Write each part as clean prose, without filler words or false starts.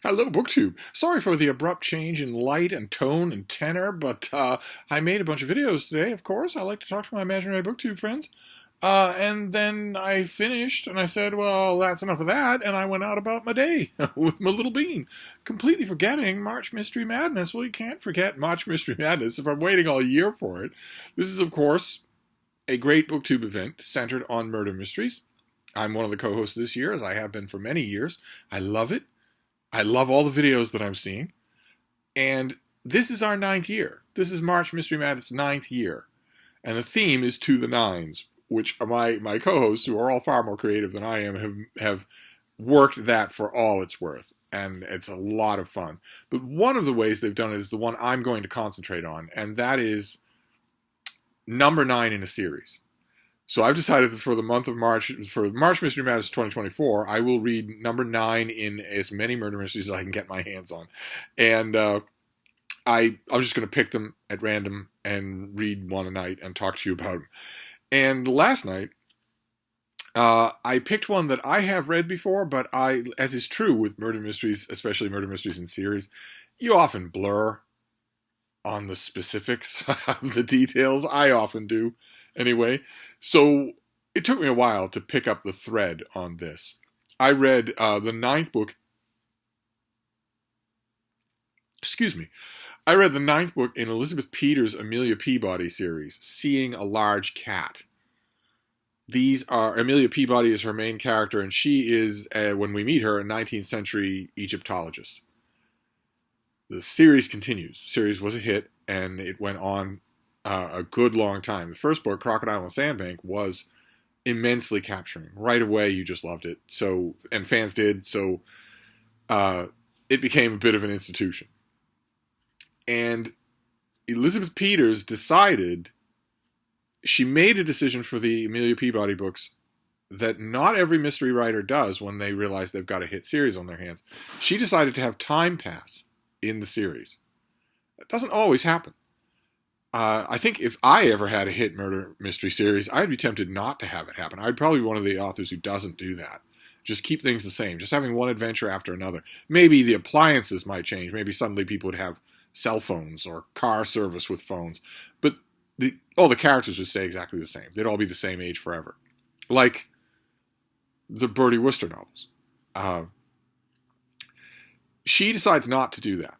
Hello, BookTube. Sorry for the abrupt change in light and tone and tenor, but I made a bunch of videos today, of course. I like to talk to my imaginary BookTube friends. And then I finished, and I said, well, that's enough of that, and I went out about my day with my little bean, completely forgetting March Mystery Madness. Well, you can't forget March Mystery Madness if I'm waiting all year for it. This is, of course, a great BookTube event centered on murder mysteries. I'm one of the co-hosts this year, as I have been for many years. I love it. I love all the videos that I'm seeing. And this is our ninth year. This is March Mystery Madness' ninth year. And the theme is To the Nines, which are my co-hosts, who are all far more creative than I am, have worked that for all it's worth. And it's a lot of fun. But one of the ways they've done it is the one I'm going to concentrate on, and that is number 9 in a series. So I've decided that for the month of March, for March Mystery Madness 2024, I will read number 9 in as many murder mysteries as I can get my hands on. And I'm just going to pick them at random and read one a night and talk to you about them. And last night, I picked one that I have read before, but as is true with murder mysteries, especially murder mysteries in series, you often blur on the specifics of the details. I often do, anyway. So it took me a while to pick up the thread on this. I read the ninth book. Excuse me. I read the ninth book in Elizabeth Peters' Amelia Peabody series, Seeing a Large Cat. These are, Amelia Peabody is her main character, and she is, when we meet her, a 19th century Egyptologist. The series continues. The series was a hit, and it went on a good long time. The first book, Crocodile and Sandbank, was immensely capturing. Right away, you just loved it. So, and fans did. So, it became a bit of an institution. And Elizabeth Peters decided, she made a decision for the Amelia Peabody books that not every mystery writer does when they realize they've got a hit series on their hands. She decided to have time pass in the series. That doesn't always happen. I think if I ever had a hit murder mystery series, I'd be tempted not to have it happen. I'd probably be one of the authors who doesn't do that. Just keep things the same. Just having one adventure after another. Maybe the appliances might change. Maybe suddenly people would have cell phones or car service with phones. But all the characters would stay exactly the same. They'd all be the same age forever. Like the Bertie Wooster novels. She decides not to do that.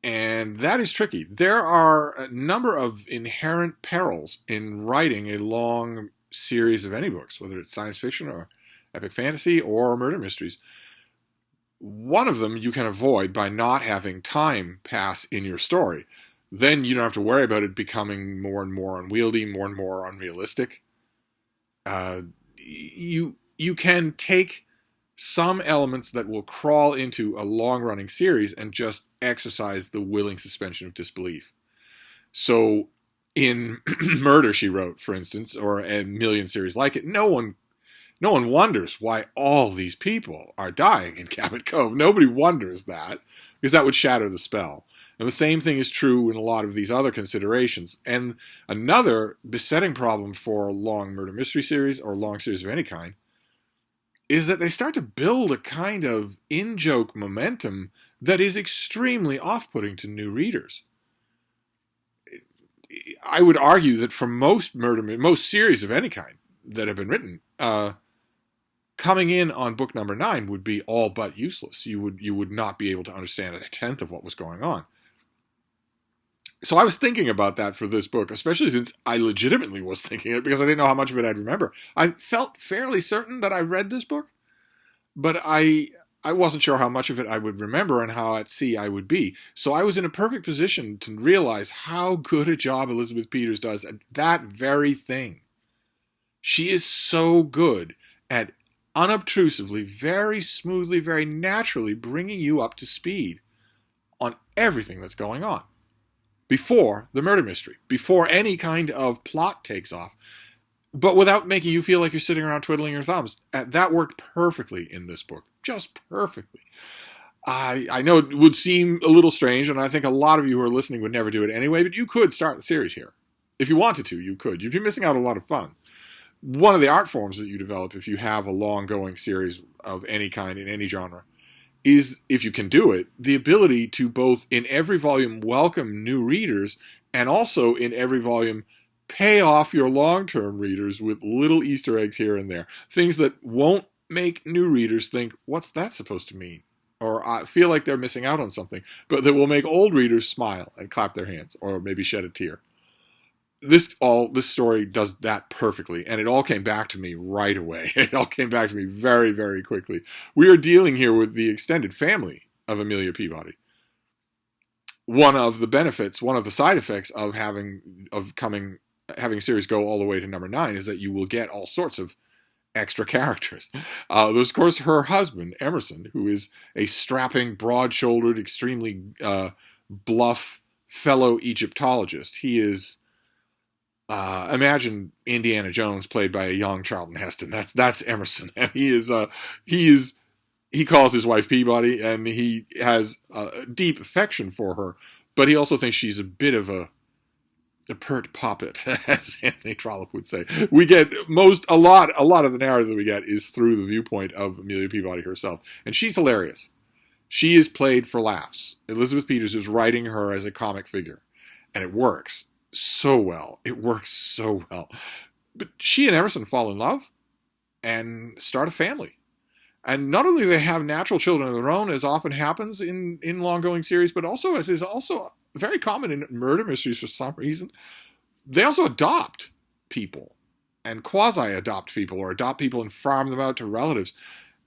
And that is tricky. There are a number of inherent perils in writing a long series of any books, whether it's science fiction or epic fantasy or murder mysteries. One of them you can avoid by not having time pass in your story. Then you don't have to worry about it becoming more and more unwieldy, more and more unrealistic. You can take some elements that will crawl into a long-running series and just exercise the willing suspension of disbelief. So in Murder, She Wrote, for instance, or a million series like it, no one wonders why all these people are dying in Cabot Cove. Nobody wonders that, because that would shatter the spell. And the same thing is true in a lot of these other considerations. And another besetting problem for long murder mystery series, or long series of any kind, is that they start to build a kind of in-joke momentum that is extremely off-putting to new readers. I would argue that for most series of any kind that have been written, coming in on book number 9 would be all but useless. You would not be able to understand a tenth of what was going on. So I was thinking about that for this book, especially since I legitimately was thinking it because I didn't know how much of it I'd remember. I felt fairly certain that I read this book, but I wasn't sure how much of it I would remember and how at sea I would be. So I was in a perfect position to realize how good a job Elizabeth Peters does at that very thing. She is so good at unobtrusively, very smoothly, very naturally bringing you up to speed on everything that's going on. Before the murder mystery, before any kind of plot takes off, but without making you feel like you're sitting around twiddling your thumbs. That worked perfectly in this book, just perfectly. I know it would seem a little strange, and I think a lot of you who are listening would never do it anyway, but you could start the series here. If you wanted to, you could. You'd be missing out on a lot of fun. One of the art forms that you develop if you have a long-going series of any kind in any genre is, if you can do it, the ability to both in every volume welcome new readers and also in every volume pay off your long-term readers with little Easter eggs here and there. Things that won't make new readers think, what's that supposed to mean? Or feel like they're missing out on something, but that will make old readers smile and clap their hands or maybe shed a tear. This story does that perfectly, and it all came back to me right away. It all came back to me very, very quickly. We are dealing here with the extended family of Amelia Peabody. One of the benefits, one of the side effects of having series go all the way to number 9 is that you will get all sorts of extra characters. There's, of course, her husband, Emerson, who is a strapping, broad-shouldered, extremely bluff fellow Egyptologist. He is, imagine Indiana Jones played by a young Charlton Heston. That's Emerson, and he calls his wife Peabody, and he has a deep affection for her, but he also thinks she's a bit of a pert poppet, as Anthony Trollope would say. We get a lot of the narrative that we get is through the viewpoint of Amelia Peabody herself, and she's hilarious. She is played for laughs. Elizabeth Peters is writing her as a comic figure, and it works so well. But she and Emerson fall in love and start a family. And not only do they have natural children of their own, as often happens in long-going series, but also, as is also very common in murder mysteries for some reason, they also adopt people and quasi-adopt people or adopt people and farm them out to relatives.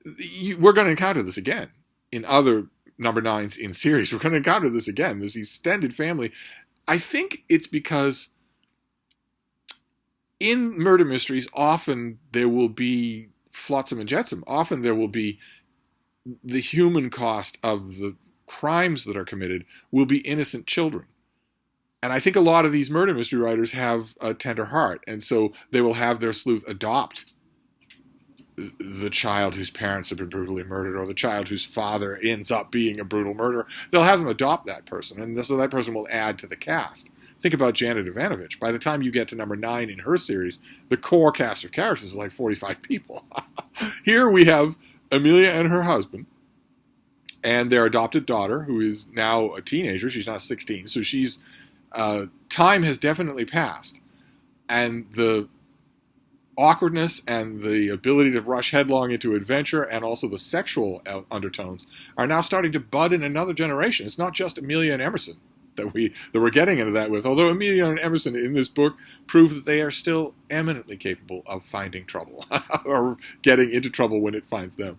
We're going to encounter this again in other number 9s in series. We're going to encounter this again, this extended family. I think it's because in murder mysteries, often there will be flotsam and jetsam. Often there will be the human cost of the crimes that are committed will be innocent children. And I think a lot of these murder mystery writers have a tender heart, and so they will have their sleuth adopt the child whose parents have been brutally murdered, or the child whose father ends up being a brutal murderer. They'll have them adopt that person, and so that person will add to the cast. Think about Janet Ivanovich. By the time you get to number 9 in her series, the core cast of characters is like 45 people. Here we have Amelia and her husband, and their adopted daughter, who is now a teenager. She's not 16, so she's time has definitely passed. And the awkwardness and the ability to rush headlong into adventure and also the sexual undertones are now starting to bud in another generation. It's not just Amelia and Emerson that we're getting into that with, although Amelia and Emerson in this book prove that they are still eminently capable of finding trouble or getting into trouble when it finds them.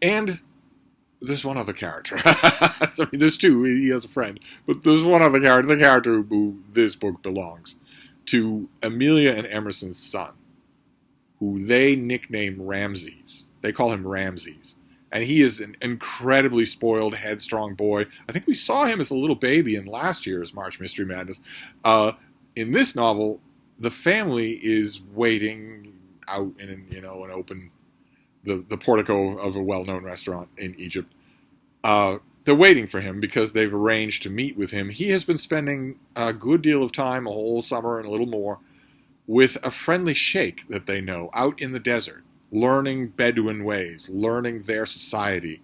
And there's one other character. I mean, there's two. He has a friend. But there's one other character, the character who this book belongs to, Amelia and Emerson's son, who they nickname Ramses. They call him Ramses. And he is an incredibly spoiled, headstrong boy. I think we saw him as a little baby in last year's March Mystery Madness. In this novel, the family is waiting out in an open, the portico of a well-known restaurant in Egypt. They're waiting for him because they've arranged to meet with him. He has been spending a good deal of time, a whole summer and a little more, with a friendly sheikh that they know out in the desert, learning Bedouin ways, learning their society,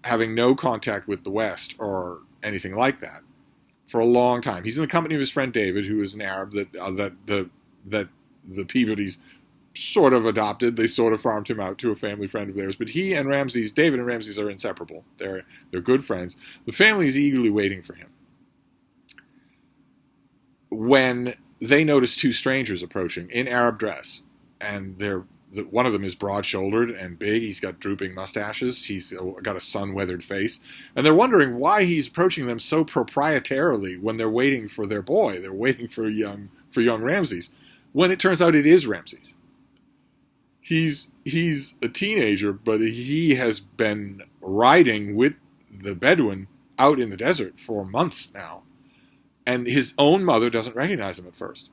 having no contact with the West or anything like that for a long time. He's in the company of his friend David, who is an Arab that the Peabodys sort of adopted. They sort of farmed him out to a family friend of theirs. But he and Ramses, David and Ramses, are inseparable. They're good friends. The family is eagerly waiting for him. When they notice two strangers approaching in Arab dress, and one of them is broad-shouldered and big. He's got drooping mustaches. He's got a sun-weathered face. And they're wondering why he's approaching them so proprietarily when they're waiting for their boy. They're waiting for young Ramses. When it turns out it is Ramses. He's a teenager, but he has been riding with the Bedouin out in the desert for months now. And his own mother doesn't recognize him at first.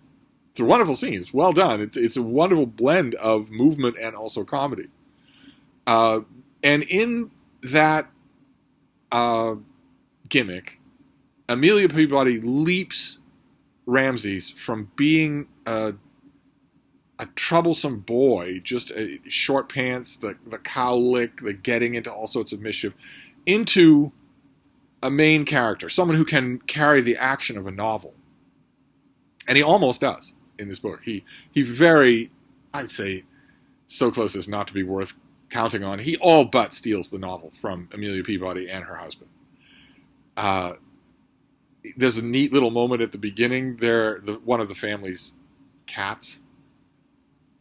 It's a wonderful scene. It's well done. It's a wonderful blend of movement and also comedy. And in that gimmick, Amelia Peabody leaps Ramses from being a a troublesome boy, just short pants, the cowlick, the getting into all sorts of mischief, into a main character, someone who can carry the action of a novel. And he almost does in this book. He very, I'd say, so close as not to be worth counting on. He all but steals the novel from Amelia Peabody and her husband. There's a neat little moment at the beginning there. One of the family's cats.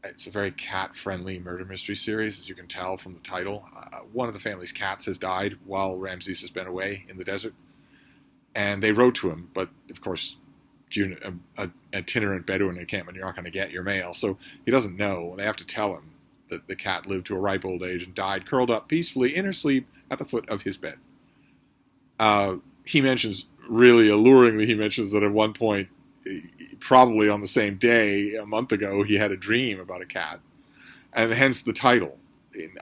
It's a very cat-friendly murder mystery series, as you can tell from the title. One of the family's cats has died while Ramses has been away in the desert. And they wrote to him, but of course, an itinerant Bedouin encampment, you're not going to get your mail. So he doesn't know, and they have to tell him that the cat lived to a ripe old age and died curled up peacefully in her sleep at the foot of his bed. He mentions, really alluringly, he mentions that at one point, probably on the same day, a month ago, he had a dream about a cat. And hence the title.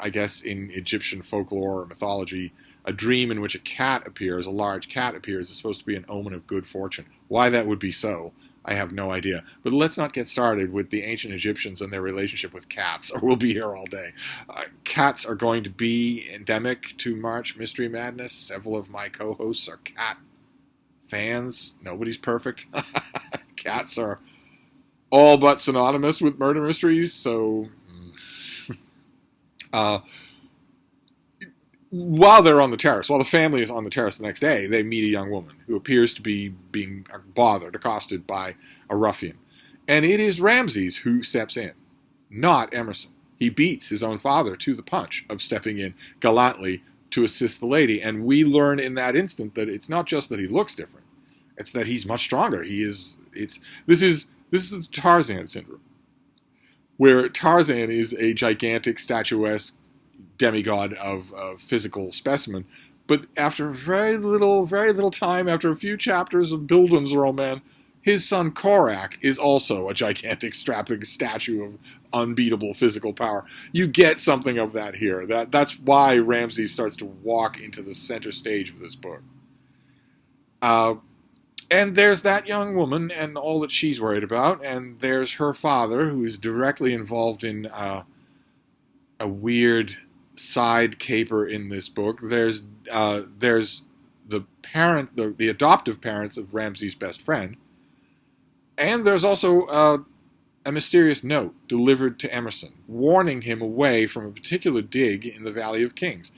I guess in Egyptian folklore or mythology, a dream in which a cat appears, a large cat appears, is supposed to be an omen of good fortune. Why that would be so, I have no idea. But let's not get started with the ancient Egyptians and their relationship with cats, or we'll be here all day. Cats are going to be endemic to March Mystery Madness. Several of my co-hosts are cat fans. Nobody's perfect. Cats are all but synonymous with murder mysteries, so while they're on the terrace, while the family is on the terrace the next day, they meet a young woman who appears to be being bothered, accosted by a ruffian. And it is Ramses who steps in, not Emerson. He beats his own father to the punch of stepping in gallantly to assist the lady. And we learn in that instant that it's not just that he looks different, it's that he's much stronger. This is Tarzan syndrome, where Tarzan is a gigantic, statuesque demigod of physical specimen, but after very little time, after a few chapters of Bildungsroman, his son Korak is also a gigantic, strapping statue of unbeatable physical power. You get something of that here. That's why Ramsay starts to walk into the center stage of this book. And there's that young woman and all that she's worried about, and there's her father, who is directly involved in a weird side caper in this book. There's the parent, the adoptive parents of Ramsay's best friend, and there's also a mysterious note delivered to Emerson, warning him away from a particular dig in the Valley of Kings.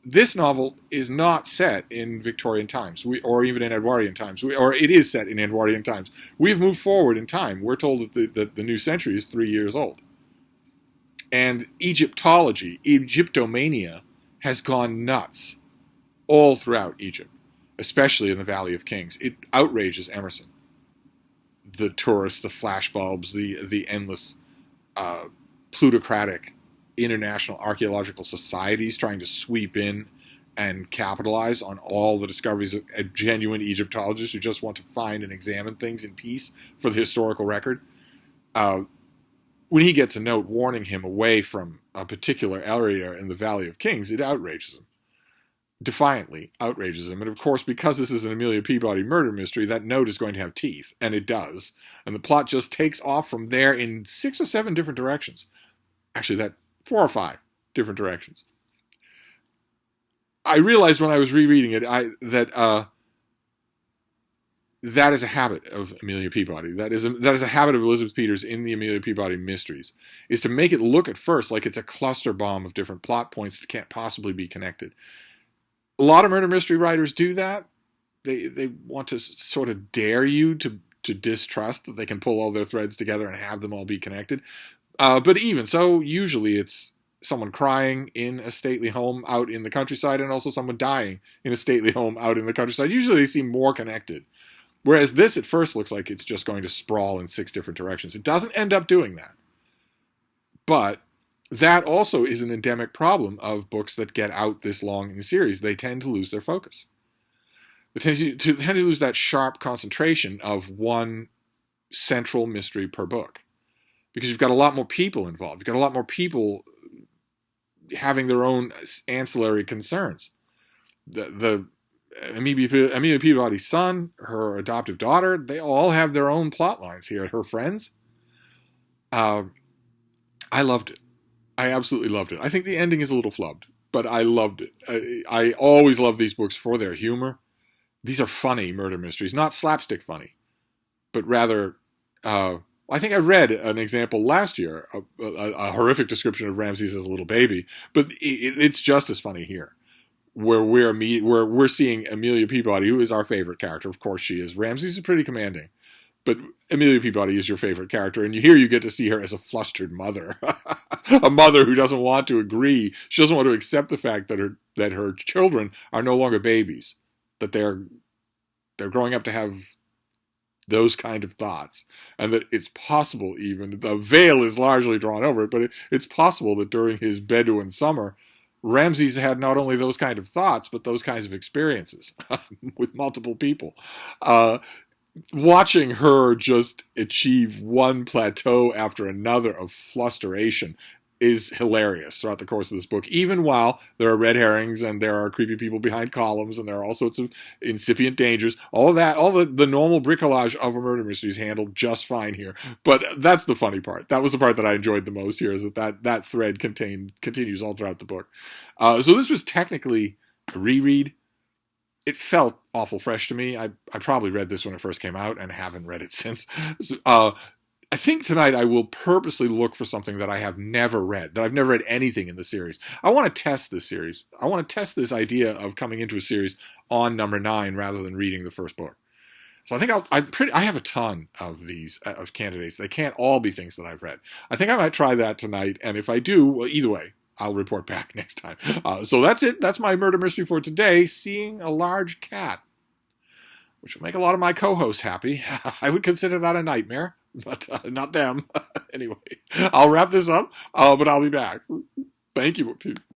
This novel is not set in Victorian times, or even in Edwardian times, or it is set in Edwardian times. We've moved forward in time. We're told that the new century is 3 years old. And Egyptology, Egyptomania, has gone nuts all throughout Egypt, especially in the Valley of Kings. It outrages Emerson. The tourists, the flashbulbs, the endless plutocratic international archaeological societies trying to sweep in and capitalize on all the discoveries of genuine Egyptologists who just want to find and examine things in peace for the historical record. When he gets a note warning him away from a particular area in the Valley of Kings, it outrages him. Defiantly outrages him. And of course, because this is an Amelia Peabody murder mystery, that note is going to have teeth, and it does. And the plot just takes off from there in 6 or 7 different directions. Actually, 4 or 5 different directions. I realized when I was rereading it that is a habit of Amelia Peabody. That is a habit of Elizabeth Peters in the Amelia Peabody mysteries, is to make it look at first like it's a cluster bomb of different plot points that can't possibly be connected. A lot of murder mystery writers do that. They want to sort of dare you to distrust that they can pull all their threads together and have them all be connected. But even so, usually it's someone crying in a stately home out in the countryside and also someone dying in a stately home out in the countryside. Usually they seem more connected. Whereas this at first looks like it's just going to sprawl in 6 different directions. It doesn't end up doing that. But that also is an endemic problem of books that get out this long in a series. They tend to lose their focus. They tend to lose that sharp concentration of one central mystery per book. Because you've got a lot more people involved. You've got a lot more people having their own ancillary concerns. The Amelia Peabody's son, her adoptive daughter, they all have their own plot lines here. Her friends, Uh, I loved it. I absolutely loved it. I think the ending is a little flubbed, but I loved it. I always love these books for their humor. These are funny murder mysteries, not slapstick funny, but rather. I think I read an example last year, a horrific description of Ramsay as a little baby, but it's just as funny here, where we're seeing Amelia Peabody, who is our favorite character. Of course, she is. Ramsay's pretty commanding, but Amelia Peabody is your favorite character, and here you get to see her as a flustered mother, a mother who doesn't want to agree. She doesn't want to accept the fact that her children are no longer babies, that they're growing up to have those kind of thoughts, and that it's possible, even the veil is largely drawn over it, but it's possible that during his Bedouin summer, Ramses had not only those kind of thoughts, but those kinds of experiences with multiple people. Watching her just achieve one plateau after another of flusteration is hilarious throughout the course of this book, even while there are red herrings and there are creepy people behind columns and there are all sorts of incipient dangers. All of that, all the normal bricolage of a murder mystery is handled just fine here. But that's the funny part. That was the part that I enjoyed the most here, is that thread continues all throughout the book. So this was technically a reread. It felt awful fresh to me. I probably read this when it first came out and haven't read it since. I think tonight I will purposely look for something that I have never read, that I've never read anything in the series. I want to test this series. I want to test this idea of coming into a series on number 9 rather than reading the first book. So I think I have a ton of these of candidates. They can't all be things that I've read. I think I might try that tonight, and if I do, well, either way, I'll report back next time. So that's it. That's my murder mystery for today, Seeing a Large Cat, which will make a lot of my co-hosts happy. I would consider that a nightmare, but not them. Anyway, I'll wrap this up, but I'll be back. Thank you, BookTube.